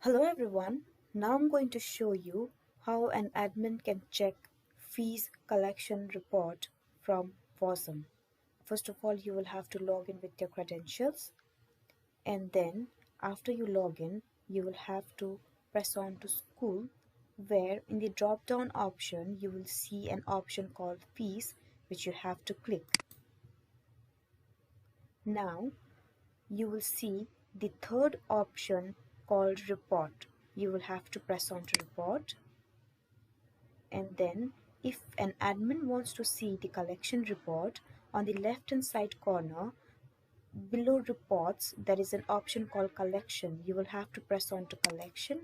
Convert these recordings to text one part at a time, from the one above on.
Hello everyone, now I'm going to show you how an admin can check fees collection report from Vawsum. First of all, you will have to log in with your credentials, and then after you log in, you will have to press on to school, where in the drop down option you will see an option called fees, which you have to click. Now you will see the third option called report. You will have to press on to report, and then if an admin wants to see the collection report, on the left hand side corner below reports there is an option called collection. You will have to press on to collection,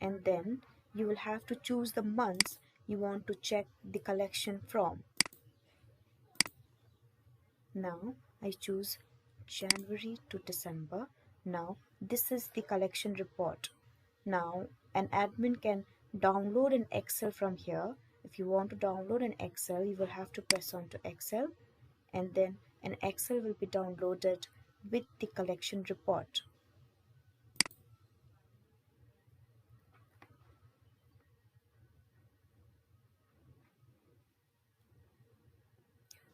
and then you will have to choose the months you want to check the collection from. Now I choose January to December. Now this is the collection report. Now an admin can download an Excel from here. If you want to download an Excel, you will have to press on to Excel, and then an Excel will be downloaded with the collection report.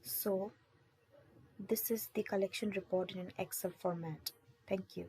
So this is the collection report in an Excel format. Thank you.